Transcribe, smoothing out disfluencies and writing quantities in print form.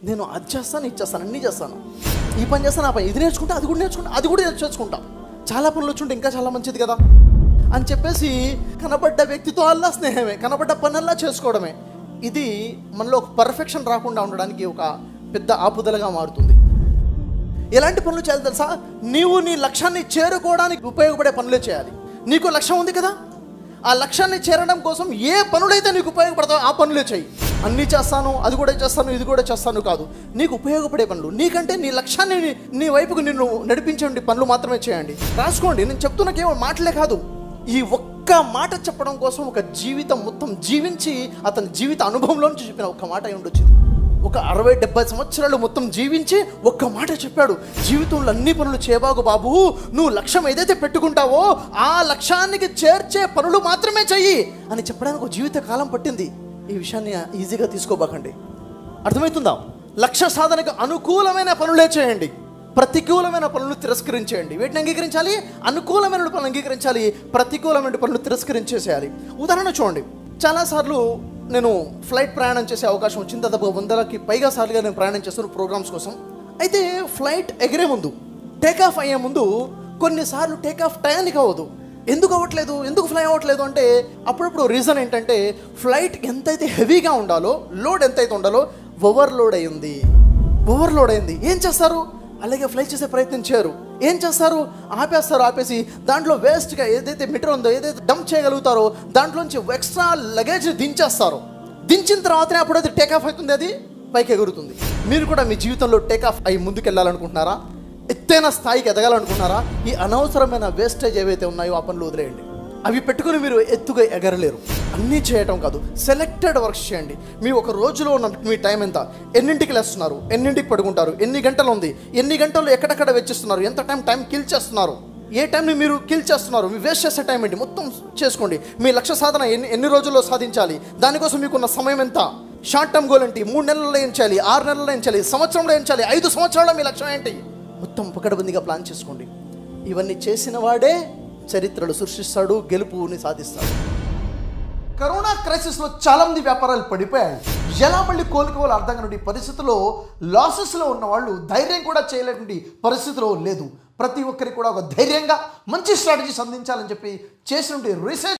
నేను అది చేస్తాను, ఇది చేస్తాను, అన్నీ చేస్తాను, ఈ పని చేస్తాను, ఆ పని ఇది నేర్చుకుంటా, అది కూడా నేర్చుకుంటా, అది కూడా నేర్చుకుంటా, చాలా పనులు వచ్చుంటే ఇంకా చాలా మంచిది కదా అని చెప్పేసి కనబడ్డ వ్యక్తితో అల్లా స్నేహమే, కనబడ్డ పనల్లా చేసుకోవడమే. ఇది మనలో ఒక పర్ఫెక్షన్ రాకుండా ఉండడానికి ఒక పెద్ద ఆపుదలగా మారుతుంది. ఎలాంటి పనులు చేయాలి తెలుసా? నీవు నీ లక్ష్యాన్ని చేరుకోవడానికి ఉపయోగపడే పనులే చేయాలి. నీకు లక్ష్యం ఉంది కదా, ఆ లక్ష్యాన్ని చేరడం కోసం ఏ పనులైతే నీకు ఉపయోగపడతాయో ఆ పనులే చేయి. అన్నీ చేస్తాను, అది కూడా చేస్తాను, ఇది కూడా చేస్తాను కాదు, నీకు ఉపయోగపడే పనులు, నీకంటే నీ లక్ష్యాన్ని నీ వైపుకు నిన్ను నడిపించండి పనులు మాత్రమే చేయండి. రాసుకోండి, నేను చెప్తున్న కేవలం మాటలే కాదు, ఈ ఒక్క మాట చెప్పడం కోసం ఒక జీవితం మొత్తం జీవించి అతని జీవిత అనుభవంలో నుంచి చెప్పిన ఒక్క మాట అయి ఉండొచ్చు. ఒక 60-70 సంవత్సరాలు మొత్తం జీవించి ఒక్క మాట చెప్పాడు, జీవితంలో అన్ని పనులు చేయబాగు బాబు, నువ్వు లక్ష్యం ఏదైతే పెట్టుకుంటావో ఆ లక్ష్యానికి చేర్చే పనులు మాత్రమే చెయ్యి అని చెప్పడానికి ఒక జీవిత కాలం పట్టింది. ఈ విషయాన్ని ఈజీగా తీసుకోబాకండి. అర్థమవుతుందా? లక్ష్య సాధనకు అనుకూలమైన పనులే చేయండి, ప్రతికూలమైన పనులు తిరస్కరించేయండి. వీటిని అంగీకరించాలి, అనుకూలమైన పనులు అంగీకరించాలి, ప్రతికూలమైన పనులు తిరస్కరించేసేయాలి. ఉదాహరణ చూడండి, చాలాసార్లు నేను ఫ్లైట్ ప్రయాణం చేసే అవకాశం వచ్చింది. దాదాపు 100కి పైగా సార్లుగా నేను ప్రయాణం చేస్తాను ప్రోగ్రామ్స్ కోసం. అయితే ఫ్లైట్ ఎగిరే ముందు, టేకాఫ్ అయ్యే ముందు కొన్నిసార్లు టేకాఫ్ టయానికి అవ్వదు. ఎందుకు అవ్వట్లేదు, ఎందుకు ఫ్లై అవ్వట్లేదు అంటే అప్పుడప్పుడు రీజన్ ఏంటంటే ఫ్లైట్ ఎంతైతే హెవీగా ఉండాలో, లోడ్ ఎంతైతే ఉండాలో ఓవర్లోడ్ అయింది. ఏం చేస్తారు? అలాగే ఫ్లై చేసే ప్రయత్నం చేయరు. ఏం చేస్తారు? ఆపేసి దాంట్లో వేస్ట్గా ఏదైతే మెటీరియల్ ఉందో, ఏదైతే డంప్ చేయగలుగుతారో దాంట్లోంచి ఎక్స్ట్రా లగేజ్ దించేస్తారు. దించిన తర్వాతనే అప్పుడు అది టేకాఫ్ అవుతుంది, అది పైకి ఎగురుతుంది. మీరు కూడా మీ జీవితంలో టేకాఫ్ అయ్యి ముందుకు వెళ్ళాలనుకుంటున్నారా? ఎత్తైన స్థాయికి ఎదగాలనుకుంటున్నారా? ఈ అనవసరమైన వేస్టేజ్ ఏవైతే ఉన్నాయో ఆ పనులు వదిలేయండి. అవి పెట్టుకుని మీరు ఎత్తుగా ఎగరలేరు. అన్నీ చేయటం కాదు, సెలెక్టెడ్ వర్క్స్ చేయండి. మీ ఒక రోజులో ఉన్న మీ టైం ఎంత, ఎన్నింటికి లేస్తున్నారు, ఎన్నింటికి పడుకుంటారు, ఎన్ని గంటలు ఉంది, ఎన్ని గంటలు ఎక్కడెక్కడ వెచ్చిస్తున్నారు, ఎంత టైం కిల్ చేస్తున్నారు, ఏ టైంని మీరు కిల్ చేస్తున్నారు, మీ వేస్ట్ చేసే టైం ఏంటి, మొత్తం చేసుకోండి. మీ లక్ష్య సాధన ఎన్ని రోజుల్లో సాధించాలి, దానికోసం మీకున్న సమయం ఎంత, షార్ట్ టర్మ్ గోల్ ఏంటి, 3 నెలల్లో ఏం చేయాలి, 6 నెలల్లో ఏం చేయాలి, సంవత్సరంలో ఏం చేయాలి, 5 సంవత్సరాల్లో మీ లక్ష్యం ఏంటి, మొత్తం పకడ్బందీగా ప్లాన్ చేసుకోండి. ఇవన్నీ చేసిన వాడే చరిత్రలు సృష్టిస్తాడు, గెలుపుని సాధిస్తాడు. కరోనా క్రైసిస్లో చాలా మంది వ్యాపారాలు పడిపోయాయి. ఎలా మళ్ళీ కోలుకోవాలో అర్థం కాని పరిస్థితుల్లో, లాసెస్లో ఉన్న వాళ్ళు ధైర్యం కూడా చేయలేటువంటి పరిస్థితిలో లేదు. ప్రతి ఒక్కరికి కూడా ఒక ధైర్యంగా మంచి స్ట్రాటజీస్ అందించాలని చెప్పి చేసినటువంటి రీసెర్చ్